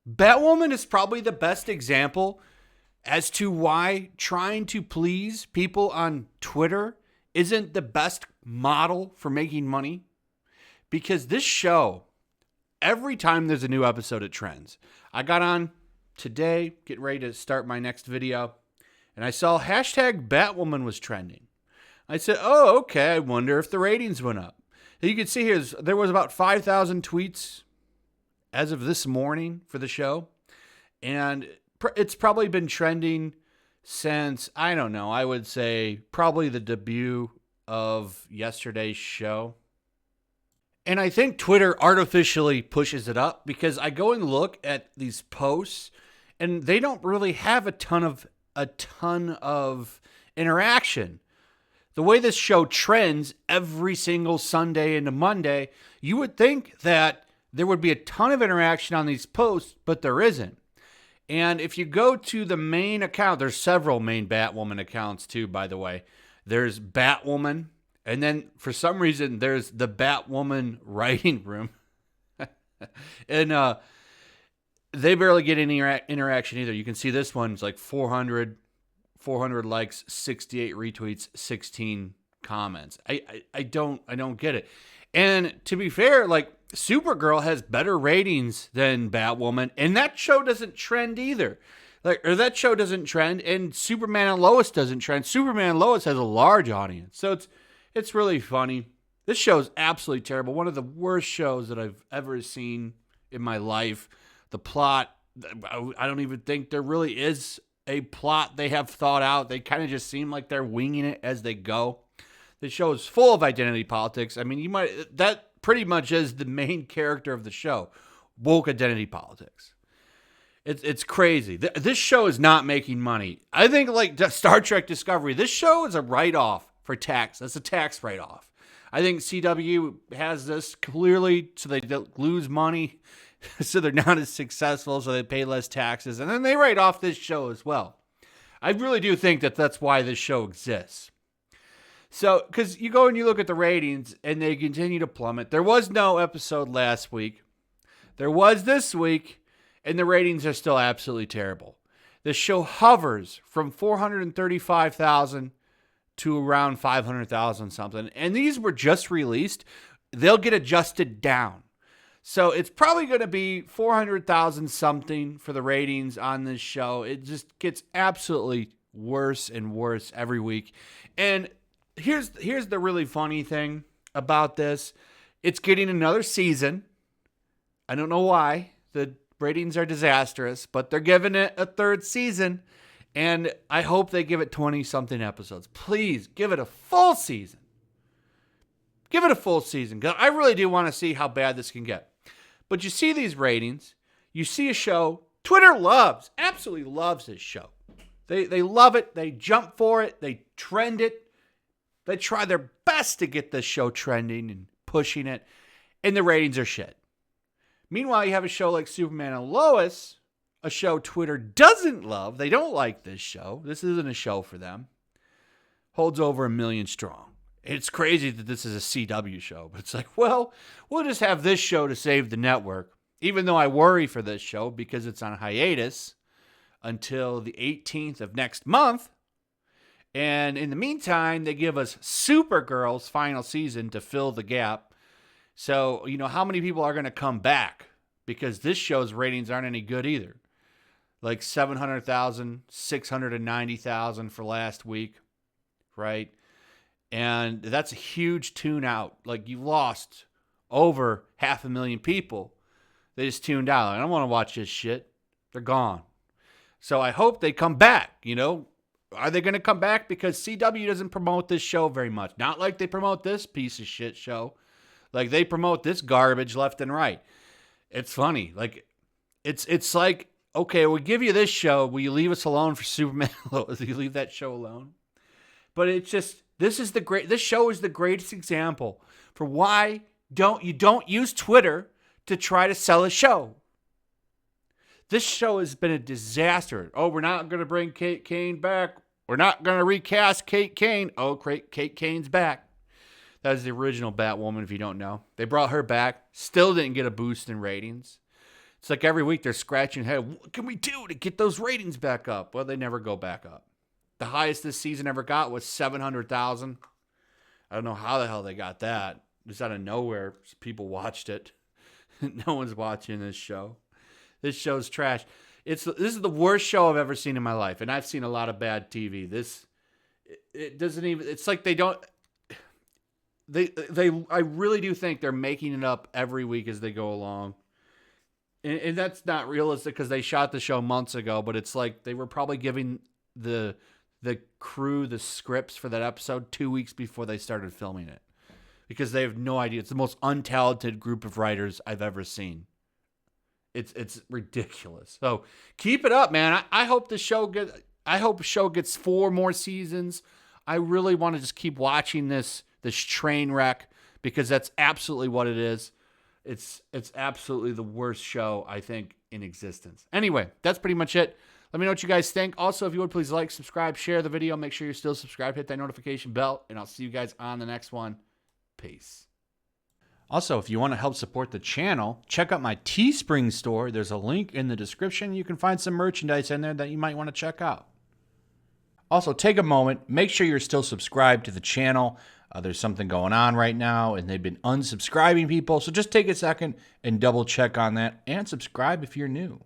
Batwoman is probably the best example as to why trying to please people on Twitter isn't the best model for making money. Because this show, every time there's a new episode, it trends. I got on today, getting ready to start my next video, and I saw hashtag Batwoman was trending. I said, oh, okay, I wonder if the ratings went up. You can see here, there was about 5,000 tweets as of this morning for the show. And it's probably been trending since, I don't know, I would say probably the debut of yesterday's show. And I think Twitter artificially pushes it up because I go and look at these posts and they don't really have a ton of interaction. The way this show trends every single Sunday into Monday, you would think that there would be a ton of interaction on these posts, but there isn't. And if you go to the main account, there's several main Batwoman accounts too, by the way. There's Batwoman, and then for some reason, there's the Batwoman writing room. And they barely get any interaction either. You can see this one's like 400 likes, 68 retweets, 16 comments. I don't get it. And to be fair, like Supergirl has better ratings than Batwoman, and that show doesn't trend either. That show doesn't trend, and Superman and Lois doesn't trend. Superman and Lois has a large audience, so it's really funny. This show is absolutely terrible. One of the worst shows that I've ever seen in my life. The plot, I don't even think there really is a plot they have thought out. They kind of just seem like they're winging it as they go. The show is full of identity politics. I mean, that pretty much is the main character of the show. Woke identity politics. It's crazy. This show is not making money. I think like Star Trek Discovery, this show is a write-off for tax. That's a tax write-off. I think CW has this clearly so they don't lose money, so they're not as successful, so they pay less taxes, and then they write off this show as well. I really do think that that's why this show exists. So, because you go and you look at the ratings, and they continue to plummet. There was no episode last week. There was this week, and the ratings are still absolutely terrible. The show hovers from 435,000 to around 500,000 something. And these were just released. They'll get adjusted down. So it's probably going to be 400,000 something for the ratings on this show. It just gets absolutely worse and worse every week. And here's the really funny thing about this. It's getting another season. I don't know why. The ratings are disastrous, but they're giving it a third season. And I hope they give it 20-something episodes. Please, give it a full season. Give it a full season, because I really do want to see how bad this can get. But you see these ratings. You see a show. Twitter absolutely loves this show. They love it. They jump for it. They trend it. They try their best to get this show trending and pushing it. And the ratings are shit. Meanwhile, you have a show like Superman and Lois, a show Twitter doesn't love. They don't like this show. This isn't a show for them. Holds over 1 million strong. It's crazy that this is a CW show, but it's like, well, we'll just have this show to save the network. Even though I worry for this show because it's on hiatus until the 18th of next month. And in the meantime, they give us Supergirl's final season to fill the gap. So, how many people are going to come back? Because this show's ratings aren't any good either. Like 700,000, 690,000 for last week, right? And that's a huge tune out. Like, you lost over 500,000 people. They just tuned out. I don't want to watch this shit. They're gone. So I hope they come back, Are they going to come back? Because CW doesn't promote this show very much. Not like they promote this piece of shit show. Like, they promote this garbage left and right. It's funny. Like, it's like, okay, we'll give you this show. Will you leave us alone for Superman? Will you leave that show alone? But it's just, this show is the greatest example for why you don't use Twitter to try to sell a show. This show has been a disaster. Oh, we're not going to bring Kate Kane back. We're not going to recast Kate Kane. Oh, Kate Kane's back. That was the original Batwoman, if you don't know. They brought her back. Still didn't get a boost in ratings. It's like every week they're scratching their head. What can we do to get those ratings back up? Well, they never go back up. The highest this season ever got was 700,000. I don't know how the hell they got that. Just out of nowhere, people watched it. No one's watching this show. This show's trash. This is the worst show I've ever seen in my life, and I've seen a lot of bad TV. It doesn't even. It's like they don't. I really do think they're making it up every week as they go along. And that's not realistic because they shot the show months ago, but it's like they were probably giving the crew the scripts for that episode 2 weeks before they started filming it because they have no idea. It's the most untalented group of writers I've ever seen. It's ridiculous. So keep it up, man. I hope the show gets 4 more seasons. I really want to just keep watching this train wreck because that's absolutely what it is. It's absolutely the worst show, I think, in existence. Anyway, that's pretty much it. Let me know what you guys think. Also, if you would, please like, subscribe, share the video. Make sure you're still subscribed. Hit that notification bell, and I'll see you guys on the next one. Peace. Also, if you want to help support the channel, check out my Teespring store. There's a link in the description. You can find some merchandise in there that you might want to check out. Also, take a moment. Make sure you're still subscribed to the channel. There's something going on right now, and they've been unsubscribing people. So just take a second and double check on that and subscribe if you're new.